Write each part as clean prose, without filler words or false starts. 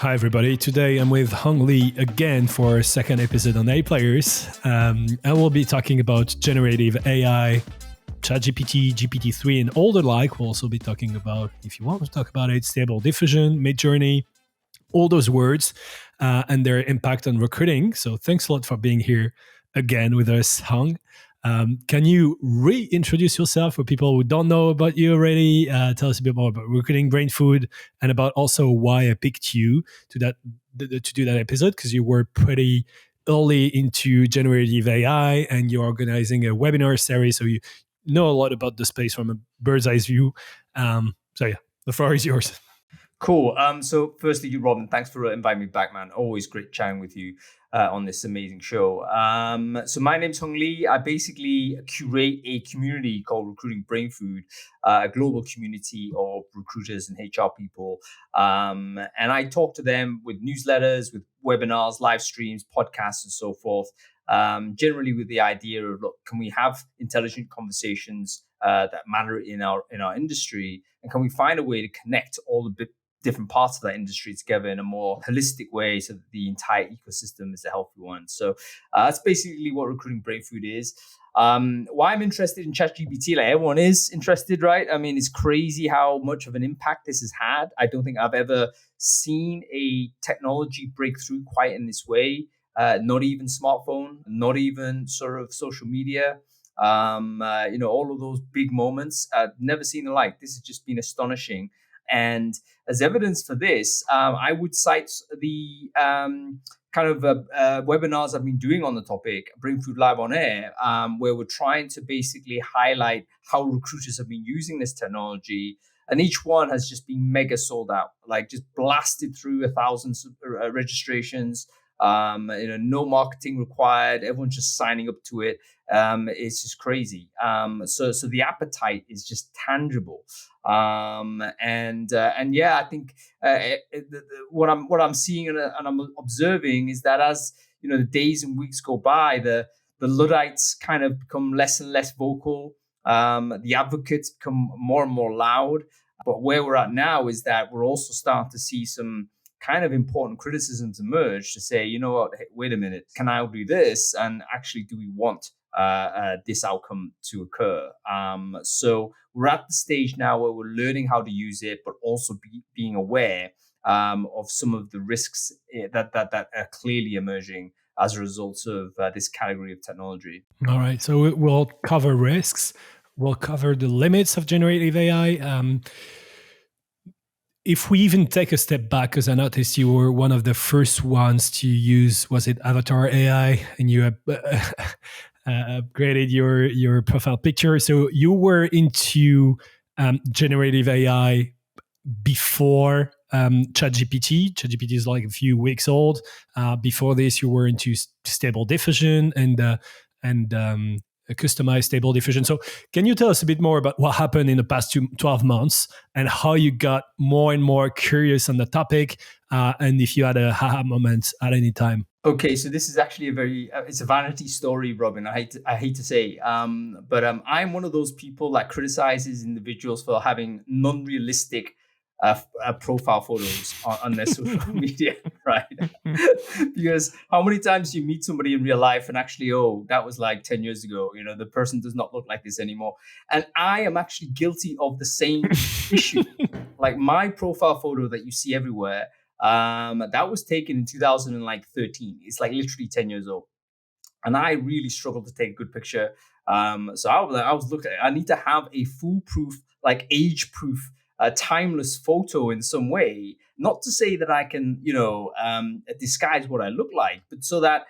Hi everybody, today I'm with humbly again for a second episode on A Players. And we'll be talking about generative AI, ChatGPT, GPT-3 and all the like. We'll also be talking about, if you want to talk about it, stable diffusion, mid-journey, all those words and their impact on recruiting. So thanks a lot for being here again with us, Hung. Can you reintroduce yourself for people who don't know about you already? Tell us a bit more about recruiting brain food and about also why I picked you to do that episode, because you were pretty early into generative AI and you're organizing a webinar series, so you know a lot about the space from a bird's eye view. So yeah, the floor is yours. Cool. So firstly, you, Robin, thanks for inviting me back, man. Always great chatting with you on this amazing show. So my name's Hung Lee. I basically curate a community called Recruiting Brain Food, a global community of recruiters and HR people. And I talk to them with newsletters, with webinars, live streams, podcasts, and so forth. Generally with the idea of, look, can we have intelligent conversations that matter in our industry, and can we find a way to connect all the different parts of that industry together in a more holistic way so that the entire ecosystem is a healthy one. So that's basically what Recruiting Brain Food is. Why I'm interested in ChatGPT, like everyone is interested, right? I mean, it's crazy how much of an impact this has had. I don't think I've ever seen a technology breakthrough quite in this way. Not even smartphone, not even sort of social media. All of those big moments. I've never seen the like. This has just been astonishing. And as evidence for this, I would cite the webinars I've been doing on the topic, Bring Food Live on Air, where we're trying to basically highlight how recruiters have been using this technology. And each one has just been mega sold out, like just blasted through 1,000 registrations. No marketing required. Everyone's just signing up to it. It's just crazy. So the appetite is just tangible. And yeah, I think what I'm seeing and I'm observing is that as the days and weeks go by, the Luddites kind of become less and less vocal. The advocates become more and more loud. But where we're at now is that we're also starting to see some kind of important criticisms emerge to say, you know what, hey, wait a minute, can I do this? And actually, do we want this outcome to occur? So we're at the stage now where we're learning how to use it, but also being aware of some of the risks that are clearly emerging as a result of this category of technology. All right, so we'll cover risks. We'll cover the limits of generative AI. If we even take a step back, because I noticed you were one of the first ones to use, was it Avatar AI, and you upgraded your profile picture. So you were into generative AI before ChatGPT. ChatGPT is like a few weeks old. Before this, you were into stable diffusion and a customized stable diffusion. So can you tell us a bit more about what happened in the past 12 months and how you got more and more curious on the topic, and if you had a aha moment at any time? Okay, so this is actually it's a vanity story, Robin. I hate to say, but I'm one of those people that criticizes individuals for having non-realistic profile photos on their social media, right? Because how many times you meet somebody in real life and actually, oh, that was like 10 years ago, the person does not look like this anymore. And I am actually guilty of the same issue. Like my profile photo that you see everywhere, that was taken in 2013. It's like literally 10 years old. And I really struggled to take a good picture. So I was looking at it. I need to have a foolproof, like age-proof, timeless photo in some way. Not to say that I can, disguise what I look like, but so that,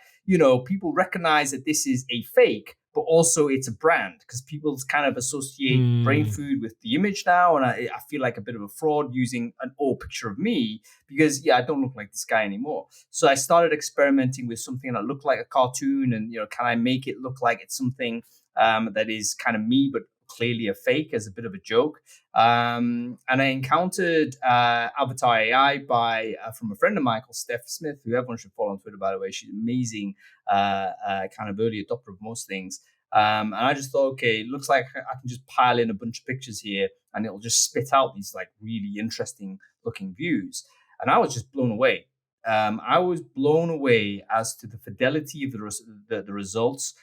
people recognize that this is a fake, but also it's a brand, because people kind of associate brain food with the image now. And I feel like a bit of a fraud using an old picture of me because, yeah, I don't look like this guy anymore. So I started experimenting with something that looked like a cartoon and, can I make it look like it's something that is kind of me, but clearly a fake, as a bit of a joke. And I encountered Avatar AI from a friend of mine called Steph Smith, who everyone should follow on Twitter, by the way. She's amazing, kind of early adopter of most things. And I just thought, okay, it looks like I can just pile in a bunch of pictures here and it'll just spit out these like really interesting looking views. and I was just blown away. I was blown away as to the fidelity of the results,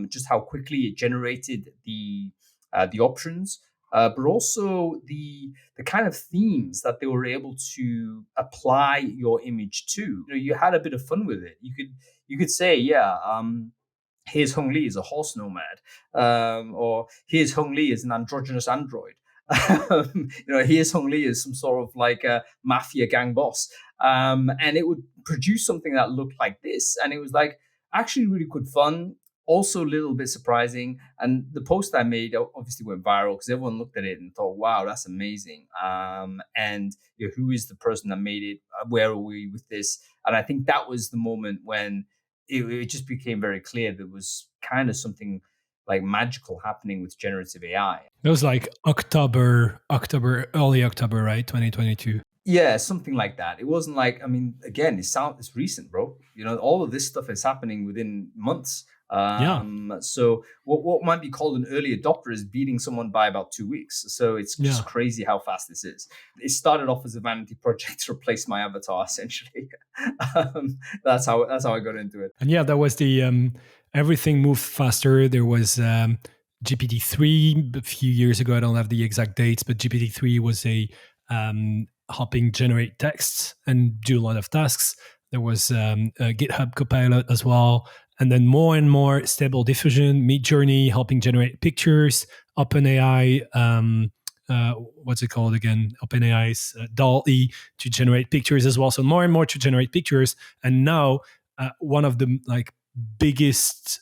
just how quickly it generated the options, but also the kind of themes that they were able to apply your image to. You had a bit of fun with it. You could say, yeah. Here's Hung Lee as a horse nomad, or here's Hung Lee as an androgynous android. Here's Hung Lee as some sort of like a mafia gang boss, and it would produce something that looked like this, and it was like actually really good fun. Also, a little bit surprising, and the post I made obviously went viral because everyone looked at it and thought, "Wow, that's amazing!" And who is the person that made it? Where are we with this? And I think that was the moment when it just became very clear there was kind of something like magical happening with generative AI. It was like early October, right? 2022. Yeah, something like that. It wasn't like, I mean, again, it's recent, bro. All of this stuff is happening within months. Yeah. So what might be called an early adopter is beating someone by about 2 weeks. So it's just crazy how fast this is. It started off as a vanity project to replace my avatar, essentially. That's how I got into it. And yeah, that was the everything moved faster. There was GPT-3 a few years ago. I don't have the exact dates, but GPT-3 was a helping generate texts and do a lot of tasks. There was a GitHub Copilot as well. And then more and more Stable Diffusion, Midjourney helping generate pictures, OpenAI, what's it called again? OpenAI's DALL-E to generate pictures as well. So more and more to generate pictures. And now one of the biggest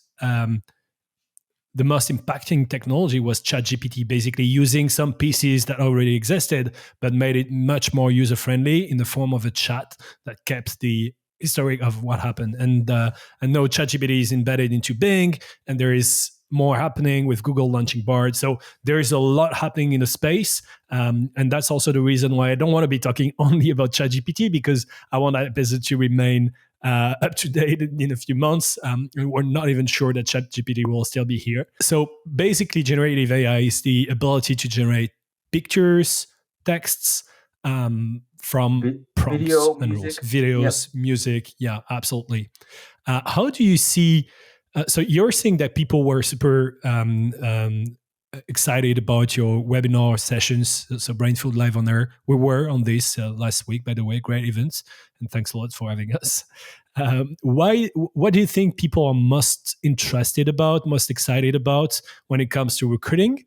the most impacting technology was ChatGPT, basically using some pieces that already existed, but made it much more user-friendly in the form of a chat that kept the history of what happened. And now ChatGPT is embedded into Bing, and there is more happening with Google launching Bard. So there is a lot happening in the space. And that's also the reason why I don't want to be talking only about ChatGPT, because I want that episode to remain up to date in a few months. And we're not even sure that ChatGPT will still be here. So basically, generative AI is the ability to generate pictures, texts from prompts Video, and music. rules. Videos, music. Yeah, absolutely. How do you see... so you're saying that people were super excited about your webinar sessions. So Brain Food Live on Air. We were on this last week, by the way. Great events, and thanks a lot for having us. What do you think people are most interested about, most excited about when it comes to recruiting?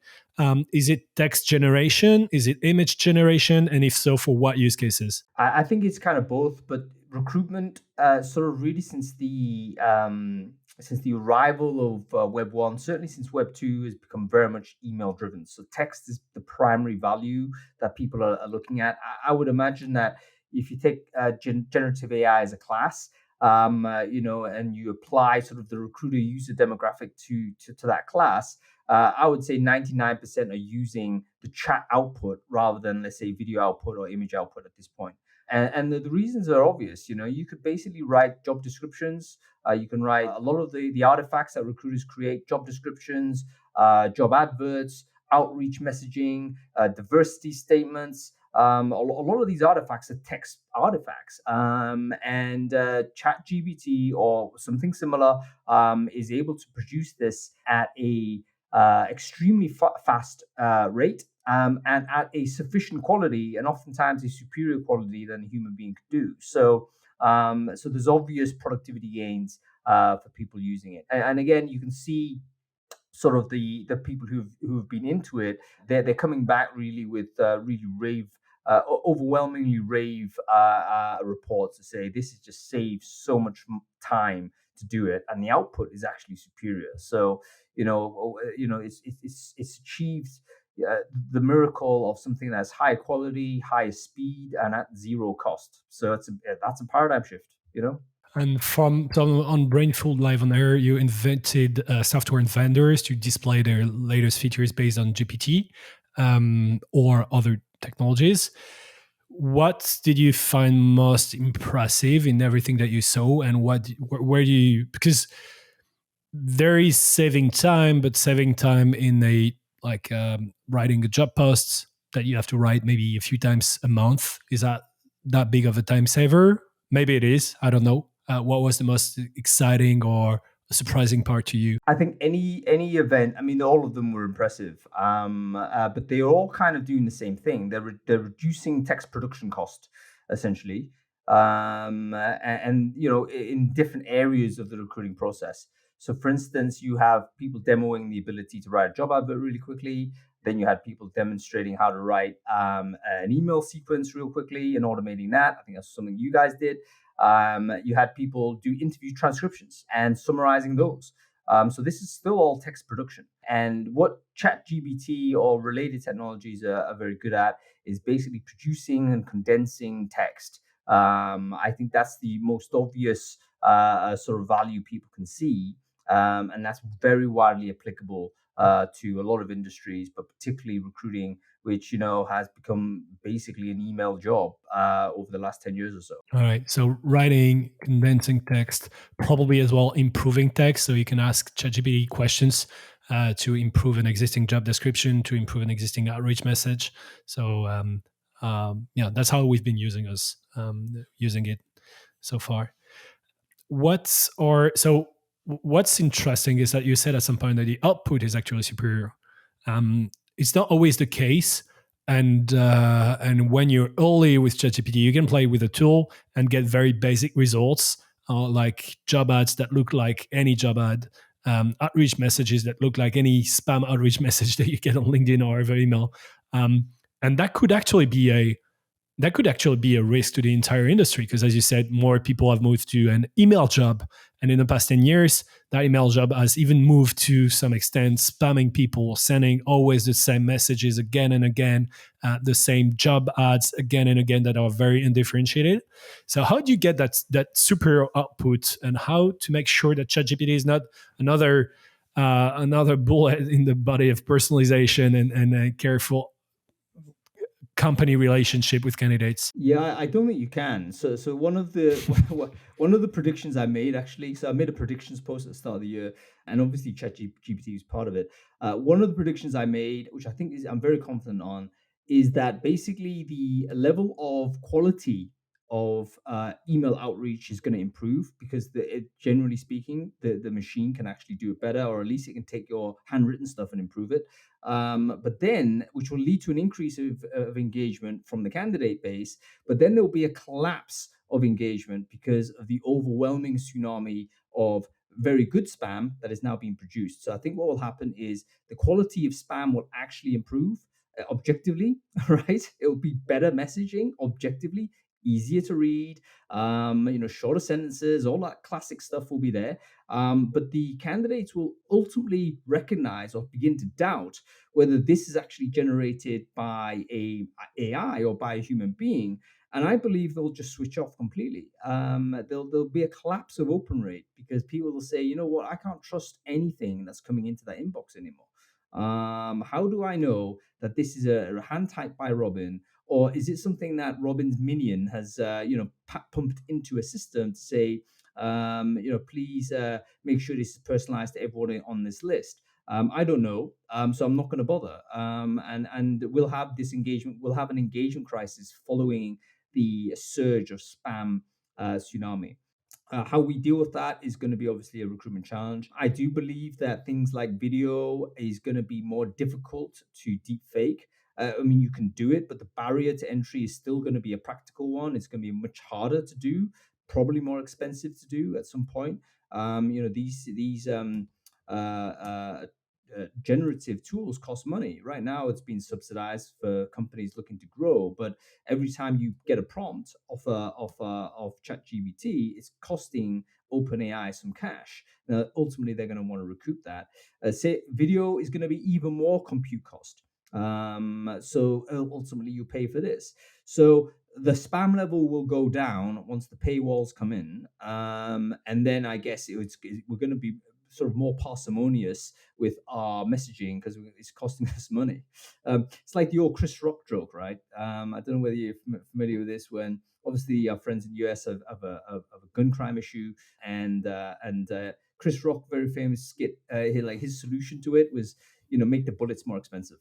Is it text generation? Is it image generation? And if so, for what use cases? I think it's kind of both, but recruitment sort of really since the arrival of Web 1, certainly since Web 2 has become very much email driven. So text is the primary value that people are looking at. I would imagine that if you take generative AI as a class, and you apply sort of the recruiter user demographic to that class, I would say 99% are using the chat output rather than, let's say, video output or image output at this point. And the reasons are obvious. You could basically write job descriptions. You can write a lot of the artifacts that recruiters create: job descriptions, job adverts, outreach messaging, diversity statements. A lot of these artifacts are text artifacts, and ChatGPT or something similar is able to produce this at a extremely fast rate, and at a sufficient quality, and oftentimes a superior quality than a human being could do. So there's obvious productivity gains for people using it. And again, you can see sort of the people who've been into it. They're coming back really with overwhelmingly rave reports to say this has just saved so much time to do it, and the output is actually superior. So it's achieved the miracle of something that's high quality, high speed, and at zero cost. So that's a paradigm shift. And on Brainfold Live on Air, you invented software and vendors to display their latest features based on GPT or other technologies. What did you find most impressive in everything that you saw, and where do you, because there is saving time, but saving time in writing a job post that you have to write maybe a few times a month. Is that that big of a time saver. Maybe it is. I don't know. What was the most exciting or surprising part to you? I think any event. I mean, all of them were impressive, but they're all kind of doing the same thing. They're reducing text production cost essentially, and in different areas of the recruiting process. So, for instance, you have people demoing the ability to write a job advert really quickly. Then you had people demonstrating how to write an email sequence real quickly and automating that. I think that's something you guys did. You had people do interview transcriptions and summarizing those. So this is still all text production. And what ChatGPT or related technologies are very good at is basically producing and condensing text. I think that's the most obvious sort of value people can see. And that's very widely applicable to a lot of industries, but particularly recruiting, which has become basically an email job over the last 10 years or so. All right. So writing, condensing text, probably as well improving text. So you can ask ChatGPT questions to improve an existing job description, to improve an existing outreach message. So yeah, that's how we've been using it so far. What's interesting is that you said at some point that the output is actually superior. It's not always the case, and when you're early with ChatGPT, you can play with the tool and get very basic results, like job ads that look like any job ad, outreach messages that look like any spam outreach message that you get on LinkedIn or over email, and that could actually be a risk to the entire industry because, as you said, more people have moved to an email job. And in the past 10 years, that email job has even moved to some extent, spamming people, sending always the same messages again and again, the same job ads again and again that are very undifferentiated. So how do you get that superior output, and how to make sure that ChatGPT is not another bullet in the body of personalization and a careful company relationship with candidates? Yeah, I don't think you can. So one of the one of the predictions I made actually. So I made a predictions post at the start of the year, and obviously ChatGPT was part of it. One of the predictions I made, which I think I'm very confident on, is that basically the level of quality of email outreach is going to improve because generally speaking, the machine can actually do it better, or at least it can take your handwritten stuff and improve it. But then, which will lead to an increase of engagement from the candidate base, but then there'll be a collapse of engagement because of the overwhelming tsunami of very good spam that is now being produced. So I think what will happen is the quality of spam will actually improve objectively, right? It will be better messaging objectively, easier to read, shorter sentences, all that classic stuff will be there. But the candidates will ultimately recognize or begin to doubt whether this is actually generated by a AI or by a human being. And I believe they'll just switch off completely. There'll be a collapse of open rate because people will say, you know what, I can't trust anything that's coming into that inbox anymore. How do I know that this is a hand typed by Robin, or is it something that Robin's minion has, pumped into a system to say, please make sure this is personalized to everyone on this list? I don't know, so I'm not going to bother. And we'll have this engagement. We'll have an engagement crisis following the surge of spam tsunami. How we deal with that is going to be obviously a recruitment challenge. I do believe that things like video is going to be more difficult to deep fake. I mean, you can do it, but the barrier to entry is still going to be a practical one. It's going to be much harder to do, probably more expensive to do at some point. These generative tools cost money. Right now, it's being subsidized for companies looking to grow, but every time you get a prompt of ChatGPT, it's costing OpenAI some cash. Now, ultimately, they're going to want to recoup that. Say video is going to be even more compute cost. So ultimately, you pay for this. So the spam level will go down once the paywalls come in, and then I guess we're going to be sort of more parsimonious with our messaging because it's costing us money. It's like the old Chris Rock joke, right? I don't know whether you're familiar with this. When obviously our friends in the US have a gun crime issue, and Chris Rock, very famous skit, his solution to it was, make the bullets more expensive.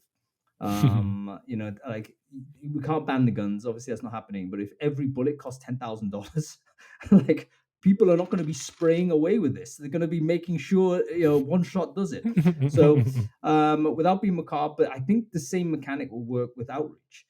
Like we can't ban the guns. Obviously, that's not happening. But if every bullet costs $10,000, like people are not going to be spraying away with this. They're going to be making sure one shot does it. So without being macabre, but I think the same mechanic will work with outreach.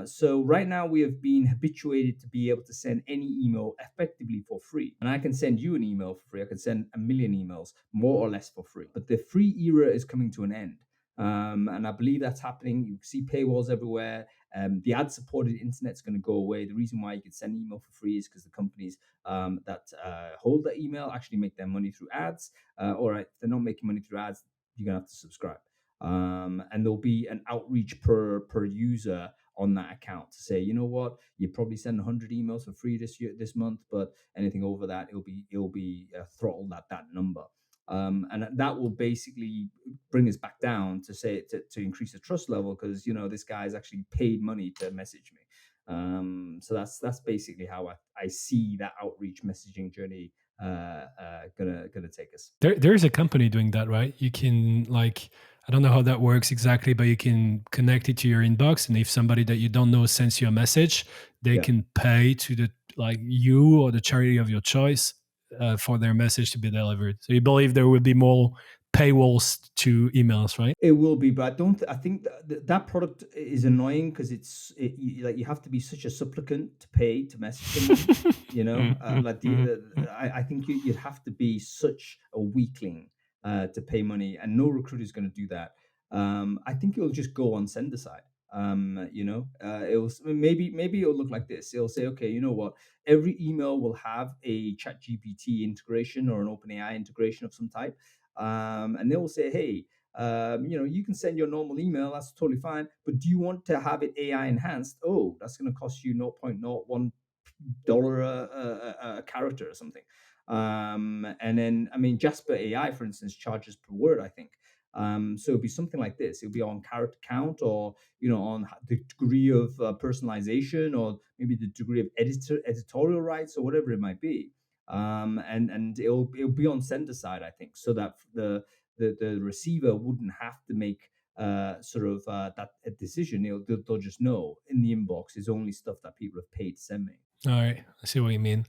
So right now we have been habituated to be able to send any email effectively for free. And I can send you an email for free. I can send a million emails more or less for free. But the free era is coming to an end. And I believe that's happening. You see paywalls everywhere. The ad-supported internet's going to go away. The reason why you can send email for free is because the companies that hold that email actually make their money through ads. Or if they're not making money through ads, you're going to have to subscribe. And there'll be an outreach per user on that account to say, you know what, you probably send 100 emails for free this month, but anything over that, it'll be throttled at that number. And that will basically bring us back down to say to increase the trust level, because this guy's actually paid money to message me. So that's basically how I see that outreach messaging journey gonna take us. There's a company doing that, right? You can, like, I don't know how that works exactly, but you can connect it to your inbox, and if somebody that you don't know sends you a message, they Yeah. can pay to the, like, you or the charity of your choice for their message to be delivered. So you believe there will be more paywalls to emails, right? It will be, but I don't. I think that product is annoying because like you have to be such a supplicant to pay to message someone. Like I think you'd have to be such a weakling to pay money, and no recruiter is going to do that. I think it'll just go on sender side. It'll maybe it'll look like this. It'll say, okay, you know what? Every email will have a ChatGPT integration or an OpenAI integration of some type, and they will say, hey, you can send your normal email, that's totally fine, but do you want to have it AI enhanced? Oh, that's going to cost you $0.01 a character or something. And then, I mean, Jasper AI, for instance, charges per word, I think. So it'll be something like this. It'll be on character count, or on the degree of personalization, or maybe the degree of editorial rights, or whatever it might be. And it'll be on sender side, I think, so that the receiver wouldn't have to make that a decision. They'll just know in the inbox is only stuff that people have paid to send me. All right, I see what you mean.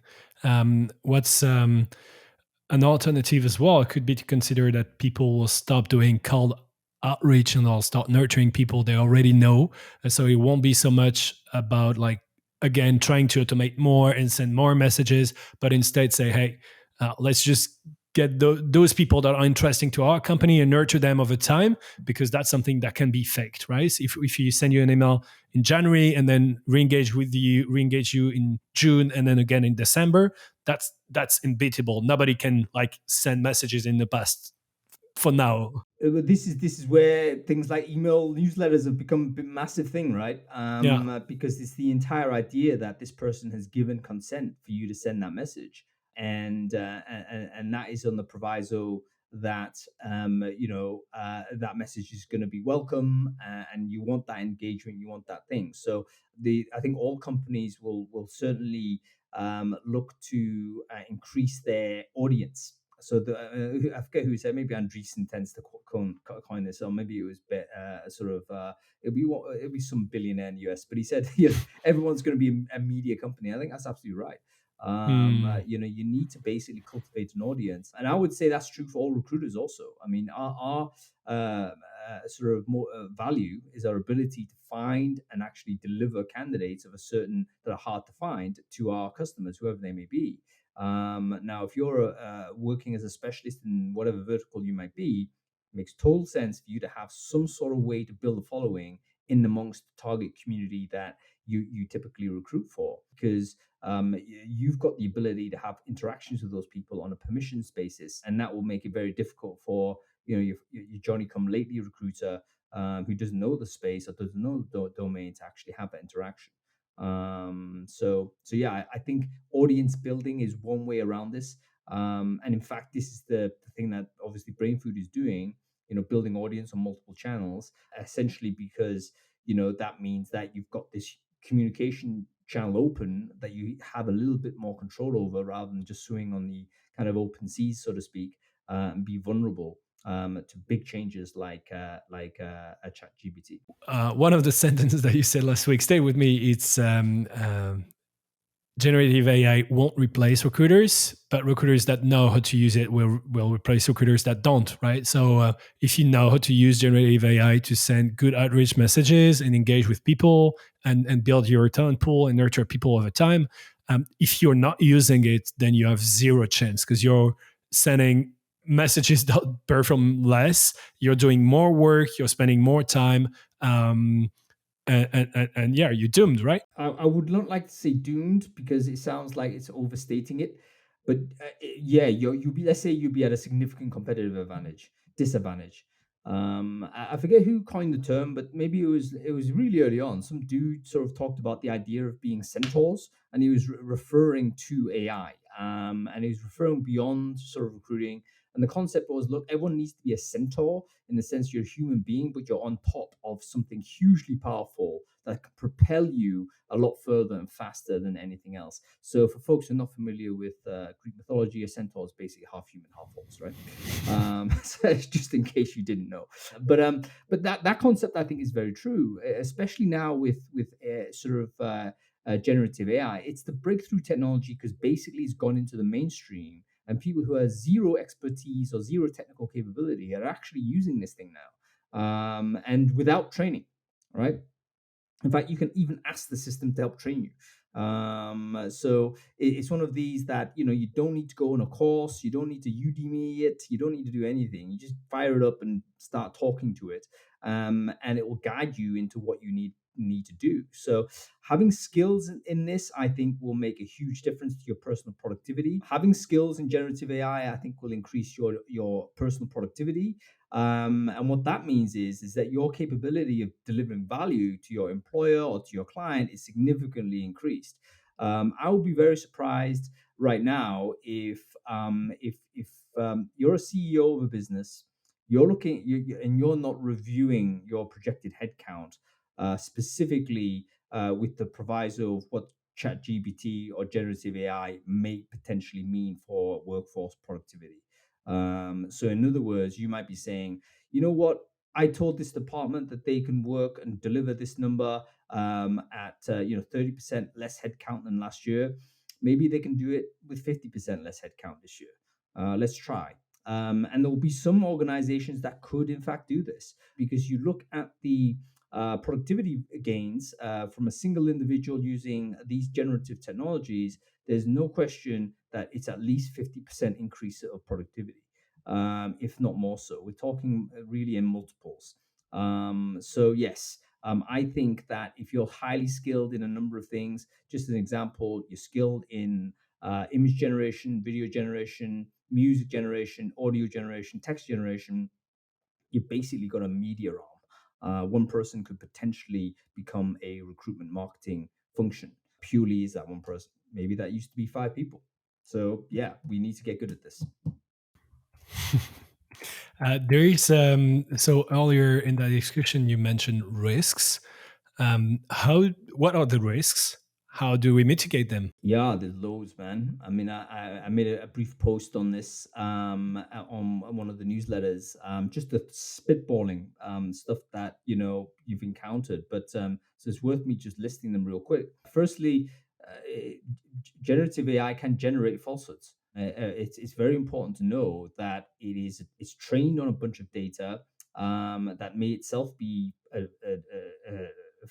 What's an alternative as well could be to consider that people will stop doing cold outreach and they'll start nurturing people they already know. And so it won't be so much about, like, again, trying to automate more and send more messages, but instead say, hey, let's just get those people that are interesting to our company and nurture them over time, because that's something that can be faked, right? If you send you an email in January and then re-engage you in June and then again in December, that's unbeatable. Nobody can, like, send messages in the past for now. This is where things like email newsletters have become a massive thing, right? Yeah. Because it's the entire idea that this person has given consent for you to send that message, and that is on the proviso that that message is going to be welcome, and you want that engagement, you want that thing. So I think all companies will certainly look to increase their audience. So I forget who said, maybe Andreessen tends to coin this, or maybe it was it'll be some billionaire in the US, but he said everyone's going to be a media company. I think that's absolutely right. You need to basically cultivate an audience, and I would say that's true for all recruiters also. I mean, our sort of more value is our ability to find and actually deliver candidates of a certain that are hard to find to our customers, whoever they may be. Now, if you're working as a specialist in whatever vertical you might be, it makes total sense for you to have some sort of way to build a following in amongst the target community that you typically recruit for, because you've got the ability to have interactions with those people on a permissions basis, and that will make it very difficult for your Johnny come lately recruiter who doesn't know the space or doesn't know the domain to actually have that interaction. So yeah, I think audience building is one way around this. And in fact, this is the thing that obviously Brain Food is doing, building audience on multiple channels, essentially because that means that you've got this communication channel open that you have a little bit more control over, rather than just swimming on the kind of open seas, so to speak, and be vulnerable. to big changes like a ChatGPT. One of the sentences that you said last week, stay with me. It's generative AI won't replace recruiters, but recruiters that know how to use it will replace recruiters that don't, right? So if you know how to use generative AI to send good outreach messages and engage with people and build your talent pool and nurture people over time, if you're not using it, then you have zero chance because you're sending messages that perform less, you're doing more work, you're spending more time. And yeah, you're doomed, right? I would not like to say doomed because it sounds like it's overstating it, but yeah, you'll be, let's say you'll be at a significant competitive disadvantage. I forget who coined the term, but maybe it was really early on. Some dude sort of talked about the idea of being centaurs, and he was referring to AI, and he was referring beyond sort of recruiting. And the concept was, look, everyone needs to be a centaur in the sense you're a human being, but you're on top of something hugely powerful that can propel you a lot further and faster than anything else. So for folks who are not familiar with Greek mythology, a centaur is basically half human, half horse, right? So just in case you didn't know. But that concept I think is very true, especially now with generative AI. It's the breakthrough technology because basically it's gone into the mainstream, and people who have zero expertise or zero technical capability are actually using this thing now, and without training, right? In fact, you can even ask the system to help train you. So it's one of these that you don't need to go on a course, you don't need to Udemy it, you don't need to do anything. You just fire it up and start talking to it, and it will guide you into what you need to do. So having skills in this, I think, will make a huge difference to your personal productivity. Having skills in generative AI, I think, will increase your personal productivity. And what that means is that your capability of delivering value to your employer or to your client is significantly increased. I would be very surprised right now if you're a CEO of a business, and you're not reviewing your projected headcount specifically with the proviso of what ChatGPT or generative AI may potentially mean for workforce productivity. So, in other words, you might be saying, you know what? I told this department that they can work and deliver this number at 30% less headcount than last year. Maybe they can do it with 50% less headcount this year. Let's try. And there will be some organizations that could, in fact, do this because you look at the productivity gains from a single individual using these generative technologies. There's no question that it's at least 50% increase of productivity, if not more so. We're talking really in multiples. So yes, I think that if you're highly skilled in a number of things, just an example, you're skilled in image generation, video generation, music generation, audio generation, text generation, you basically got a media arm. One person could potentially become a recruitment marketing function purely as that one person. Maybe that used to be 5 people. So yeah, we need to get good at this. There is so earlier in the discussion you mentioned risks. What are the risks? How do we mitigate them? Yeah, there's loads, man. I mean, I made a brief post on this on one of the newsletters, just the spitballing stuff that you've encountered. But so it's worth me just listing them real quick. Firstly, generative AI can generate falsehoods. It's very important to know that it's trained on a bunch of data that may itself be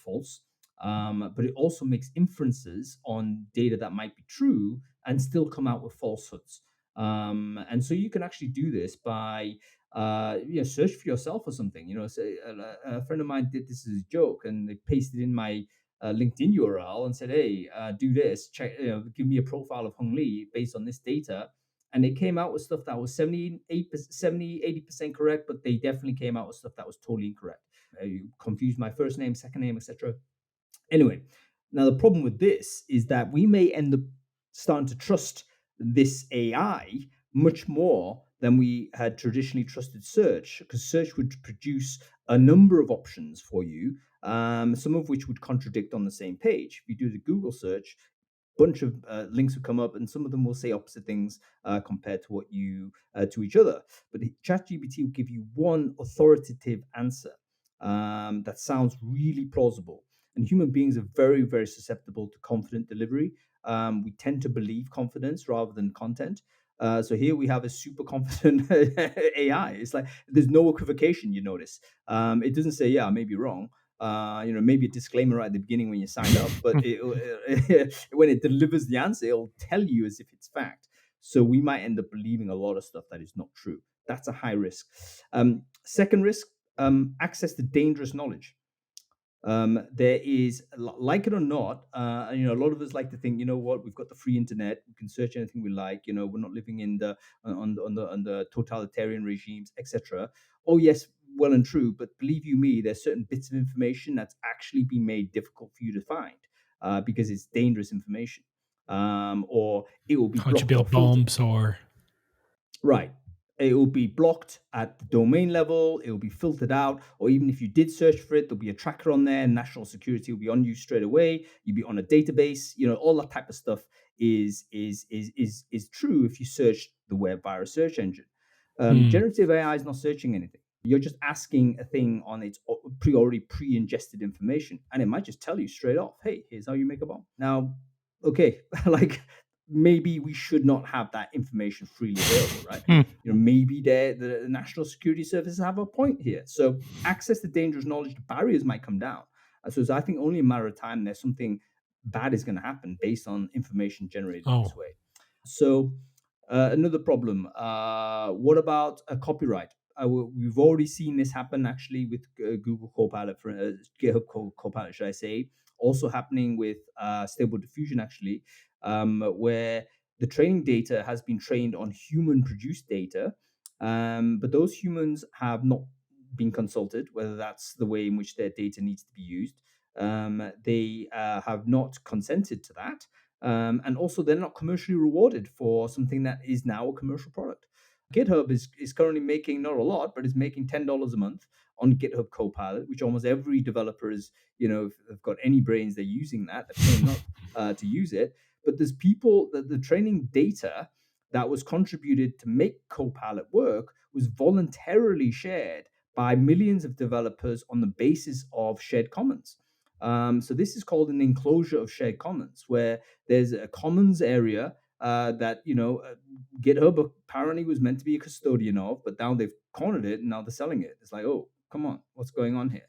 false, but it also makes inferences on data that might be true and still come out with falsehoods. And so you can actually do this by search for yourself or something. Say a friend of mine did this as a joke, and they pasted in my LinkedIn URL and said, "Hey, do this. Check. Give me a profile of humbly based on this data." And they came out with stuff that was 80% correct, but they definitely came out with stuff that was totally incorrect. You confused my first name, second name, etc. Anyway, now the problem with this is that we may end up starting to trust this AI much more than we had traditionally trusted search, because search would produce a number of options for you, some of which would contradict on the same page. If you do the Google search, bunch of links will come up, and some of them will say opposite things compared to what you to each other. But ChatGPT will give you one authoritative answer that sounds really plausible. And human beings are very, very susceptible to confident delivery. We tend to believe confidence rather than content. So here we have a super confident AI. It's like there's no equivocation. You notice it doesn't say, "Yeah, I may be wrong." Maybe a disclaimer right at the beginning when you signed up, but when it delivers the answer, it'll tell you as if it's fact. So we might end up believing a lot of stuff that is not true. That's a high risk. Second risk, access to dangerous knowledge. There is, like it or not, a lot of us like to think, you know what, we've got the free internet, we can search anything we like. We're not living in the on the totalitarian regimes, etc. Oh yes, well and true, but believe you me, there's certain bits of information that's actually been made difficult for you to find because it's dangerous information, or it will be How to blocked or build filtered. bombs or Right. It will be blocked at the domain level. It will be filtered out, or even if you did search for it, there'll be a tracker on there. And national security will be on you straight away. You'll be on a database. All that type of stuff is true if you search the web via a search engine. Hmm. Generative AI is not searching anything. You're just asking a thing on its already pre-ingested information, and it might just tell you straight off, "Hey, here's how you make a bomb." Now, okay, like maybe we should not have that information freely available, right? Hmm. Maybe the national security services have a point here. So access to dangerous knowledge, the barriers might come down. So I think only a matter of time there's something bad is going to happen based on information generated this Oh, way. So another problem. What about a copyright? We've already seen this happen actually with Google Copilot, for GitHub Copilot, should I say? Also happening with Stable Diffusion, actually, where the training data has been trained on human-produced data, but those humans have not been consulted whether that's the way in which their data needs to be used. They have not consented to that. And also, they're not commercially rewarded for something that is now a commercial product. GitHub is currently making not a lot, but is making $10 a month on GitHub Copilot, which almost every developer is, if they've got any brains, they're using that. They're paying up to use it. But there's people that the training data that was contributed to make Copilot work was voluntarily shared by millions of developers on the basis of shared commons. So this is called an enclosure of shared commons, where there's a commons area that GitHub apparently was meant to be a custodian of, but now they've cornered it and now they're selling it. It's like, oh, come on, what's going on here?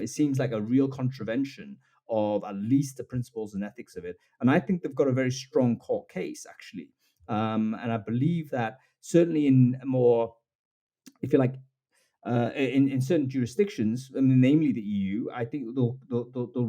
It seems like a real contravention of at least the principles and ethics of it. And I think they've got a very strong court case, actually. And I believe that certainly in more, if you like, in certain jurisdictions, I mean, namely the EU, I think they'll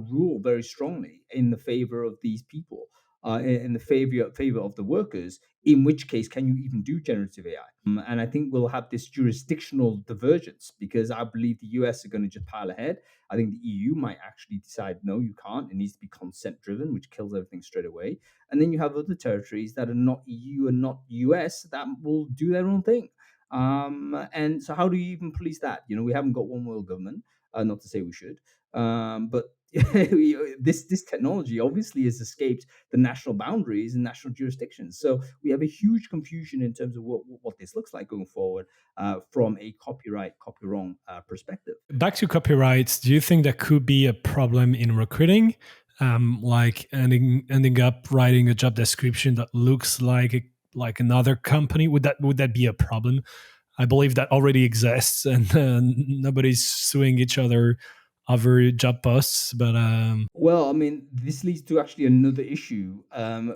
rule very strongly in the favor of these people, in the favor of the workers. In which case, can you even do generative AI? And I think we'll have this jurisdictional divergence because I believe the US are going to just pile ahead. I think the EU might actually decide, no, you can't. It needs to be consent driven, which kills everything straight away. And then you have other territories that are not EU and not US that will do their own thing. And so how do you even police that? We haven't got one world government, not to say we should, but this technology obviously has escaped the national boundaries and national jurisdictions. So we have a huge confusion in terms of what this looks like going forward from a copy wrong perspective. back to copyrights. Do you think that could be a problem in recruiting? Like ending up writing a job description that looks like another company. Would that be a problem? I believe that already exists, and nobody's suing each other over job posts. But Well, I mean, this leads to actually another issue,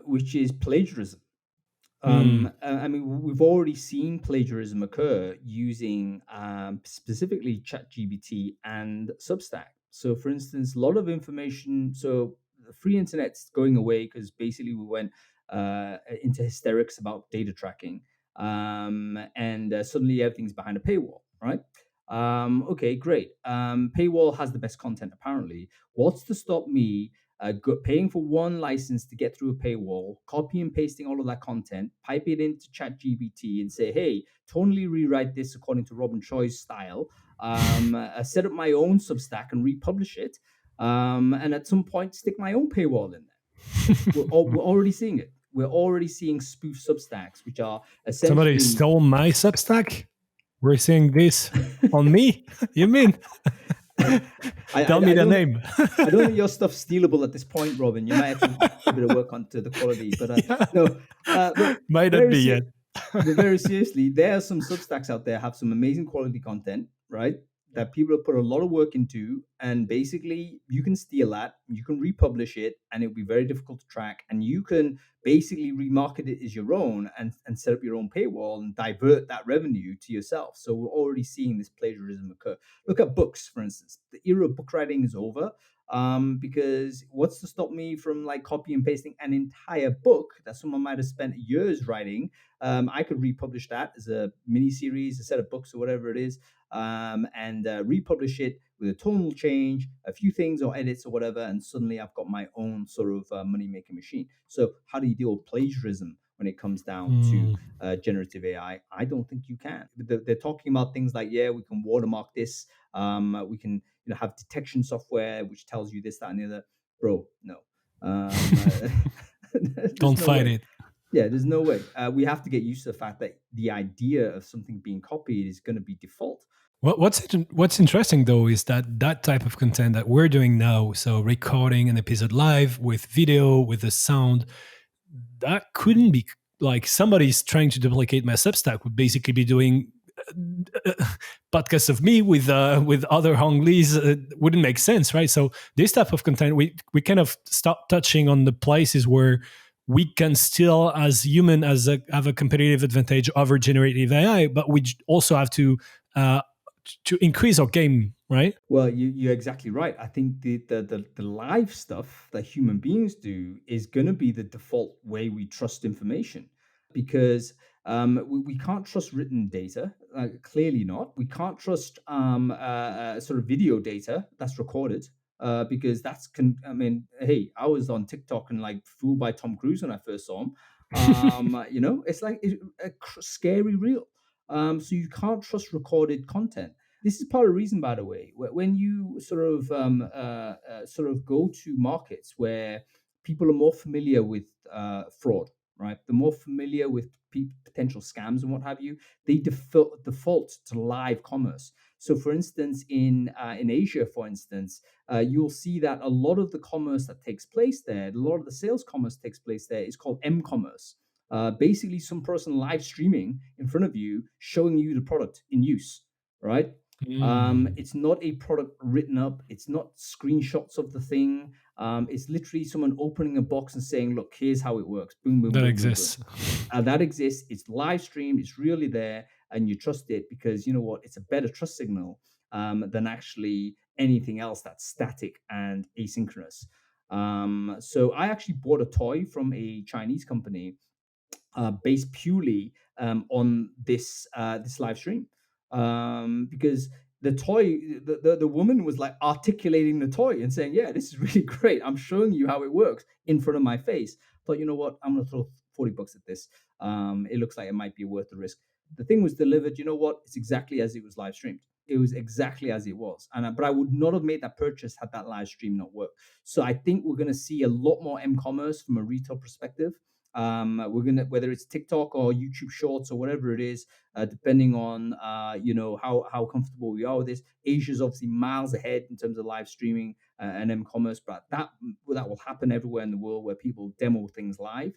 which is plagiarism. hmm, I mean, we've already seen plagiarism occur using specifically ChatGPT and Substack. So, for instance, a lot of information. So, the free internet's going away because basically we went into hysterics about data tracking, and suddenly everything's behind a paywall, right? Okay, great. Paywall has the best content apparently. What's to stop me paying for one license to get through a paywall, copy and pasting all of that content, pipe it into ChatGPT and say, hey, totally rewrite this according to Robin Choi's style, set up my own Substack and republish it, and at some point stick my own paywall in there. We're already seeing it. We're already seeing spoof Substacks, which are Somebody essentially. stole my Substack. We're seeing this on me. You mean? Tell me I the don't name. I don't think your stuff's stealable at this point, Robin. You might have to do a bit of work onto the quality, but Yeah, no. But might not very be ser- yet. but very seriously, there are some Substacks out there have some amazing quality content, right? That people have put a lot of work into, and basically you can steal that, you can republish it, and it'll be very difficult to track. And you can basically remarket it as your own and set up your own paywall and divert that revenue to yourself. So we're already seeing this plagiarism occur. Look at books, for instance. The era of book writing is over. Because what's to stop me from like copy and pasting an entire book that someone might have spent years writing? I could republish that as a mini series, a set of books, or whatever it is, and republish it with a tonal change, a few things or edits or whatever, and suddenly I've got my own sort of money making machine. So, how do you deal with plagiarism when it comes down to generative AI? I don't think you can. They're talking about things like, yeah, we can watermark this, we can have detection software which tells you this, that, and the other. Bro, no. There's Don't no fight way. it. Yeah, there's no way. We have to get used to the fact that the idea of something being copied is going to be default. What's interesting though is that that type of content that we're doing now, so recording an episode live with video, with the sound, that couldn't be like somebody's trying to duplicate my Substack would basically be doing podcasts of me with other Honglis. Wouldn't make sense, right? So this type of content, we kind of start touching on the places where we can still, as human, have a competitive advantage over generative AI, but we also have uh, to increase our game, right? Well, you're exactly right. I think the live stuff that human beings do is going to be the default way we trust information, because we can't trust written data. Clearly not. We can't trust sort of video data that's recorded. Because I mean, hey, I was on TikTok and like fooled by Tom Cruise when I first saw him. It's like scary real. So you can't trust recorded content. This is part of the reason, by the way, when you sort of go to markets where people are more familiar with fraud, right? They're more familiar with potential scams and what have you. They default to live commerce. So, for instance, in Asia, for instance, you'll see that a lot of the commerce that takes place there, a lot of the sales commerce takes place there, is called m-commerce. Basically, some person live streaming in front of you, showing you the product in use, right? It's not a product written up. It's not screenshots of the thing. It's literally someone opening a box and saying, "Look, here's how it works." Boom, boom, That boom, boom, exists. boom. That exists. It's live streamed. It's really there, and you trust it because you know what? It's a better trust signal than actually anything else that's static and asynchronous. So I actually bought a toy from a Chinese company based purely on this live stream, because the toy, the woman was like articulating the toy and saying, "Yeah, this is really great. I'm showing you how it works in front of my face." Thought, you know what? I'm gonna throw $40 at this. It looks like it might be worth the risk. The thing was delivered. You know what? It's exactly as it was live streamed. It was exactly as it was, but I would not have made that purchase had that live stream not worked. So I think we're going to see a lot more m-commerce from a retail perspective. We're gonna, whether it's TikTok or YouTube Shorts or whatever it is, depending on how comfortable we are with this. Asia's obviously miles ahead in terms of live streaming and m-commerce, but that will happen everywhere in the world where people demo things live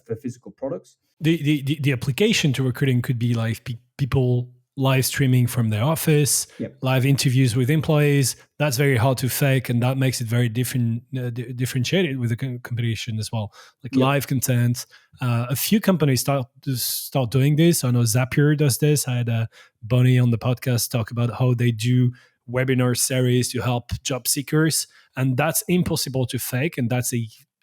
for physical products. The application to recruiting could be like people live streaming from their office, Yep. live interviews with employees. That's very hard to fake, and that makes it very differentiated with the competition as well. Like Yep. live content. A few companies start doing this. I know Zapier does this. I had Bonnie on the podcast talk about how they do webinar series to help job seekers, and that's impossible to fake, and that's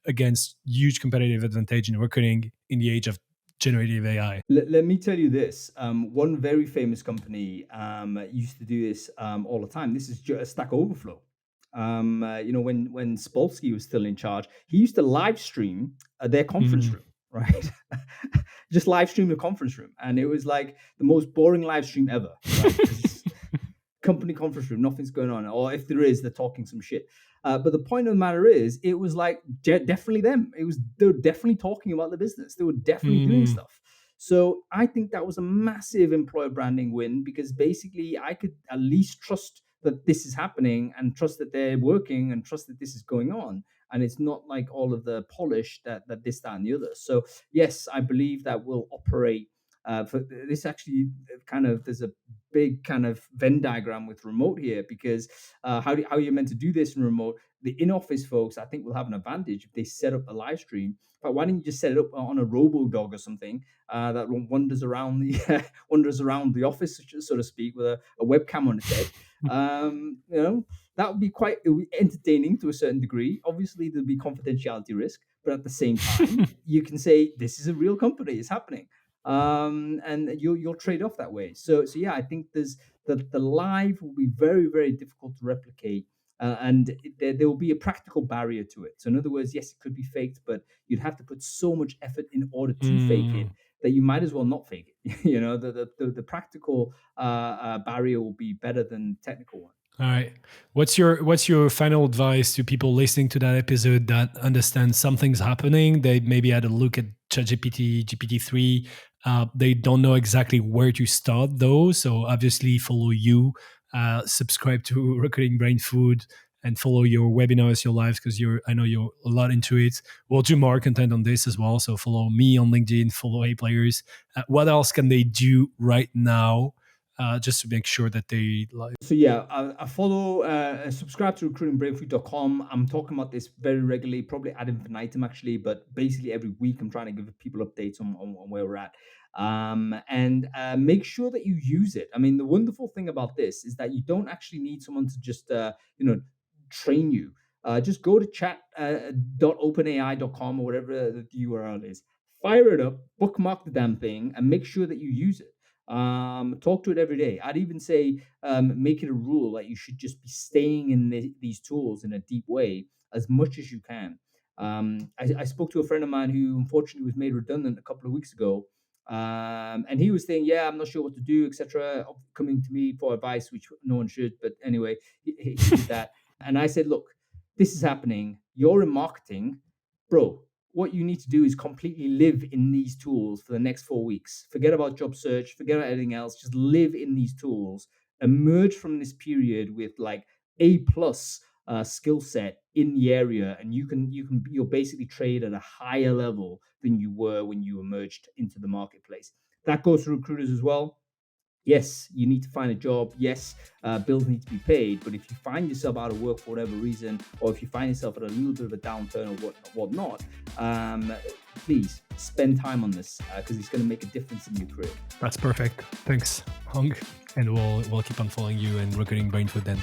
against huge competitive advantage in recruiting in the age of generative AI. Let me tell you this. One very famous company used to do this all the time. This is Stack Overflow. When Spolsky was still in charge, he used to live stream their conference room, right? Just live stream the conference room. And it was like the most boring live stream ever, right? company conference room, nothing's going on, or if there is, they're talking some shit. But the point of the matter is, it was like definitely them. They were definitely talking about the business. They were definitely doing stuff. So I think that was a massive employer branding win, because basically I could at least trust that this is happening, and trust that they're working, and trust that this is going on. And it's not like all of the polish that this, that, and the other. So yes, I believe that will operate. For this, actually, kind of, there's a big kind of Venn diagram with remote here, because how you're meant to do this in remote. The in-office folks, I think, will have an advantage if they set up a live stream. But why don't you just set it up on a robo dog or something that wanders around the office, so to speak, with a webcam on its head? That would be quite entertaining to a certain degree. Obviously, there'll be confidentiality risk, but at the same time, you can say this is a real company, it's happening, and you'll trade off that way. So yeah, I think there's the live will be very, very difficult to replicate. And there will be a practical barrier to it. So in other words, yes, it could be faked, but you'd have to put so much effort in order to fake it that you might as well not fake it. The practical barrier will be better than the technical one. All right. What's your final advice to people listening to that episode that understand something's happening? They maybe had a look at ChatGPT, GPT-3. They don't know exactly where to start though. So obviously follow you, subscribe to Recruiting Brain Food, and follow your webinars, your lives, because I know you're a lot into it. We'll do more content on this as well. So follow me on LinkedIn, follow A Players. What else can they do right now? Just to make sure that they like. So yeah, I follow, subscribe to recruitingbrainfood.com. I'm talking about this very regularly, probably ad infinitum actually, but basically every week I'm trying to give people updates on where we're at. And make sure that you use it. I mean, the wonderful thing about this is that you don't actually need someone to just train you. Just go to chat.openai.com or whatever the URL is. Fire it up, bookmark the damn thing, and make sure that you use it. Talk to it every day. I'd even say make it a rule that you should just be staying in these tools in a deep way as much as you can. I spoke to a friend of mine who unfortunately was made redundant a couple of weeks ago. And he was saying, yeah, I'm not sure what to do, etc., coming to me for advice, which no one should. But anyway, he did that. And I said, look, this is happening. You're in marketing, bro. What you need to do is completely live in these tools for the next 4 weeks. Forget about job search, forget about anything else. Just live in these tools. Emerge from this period with like A+ skill set in the area, and you'll basically trade at a higher level than you were when you emerged into the marketplace. That goes to recruiters as well. Yes, you need to find a job. Yes, bills need to be paid. But if you find yourself out of work for whatever reason, or if you find yourself at a little bit of a downturn or whatnot, please spend time on this because it's going to make a difference in your career. That's perfect. Thanks, Hung. And we'll keep on following you and Recruiting Brain Food then.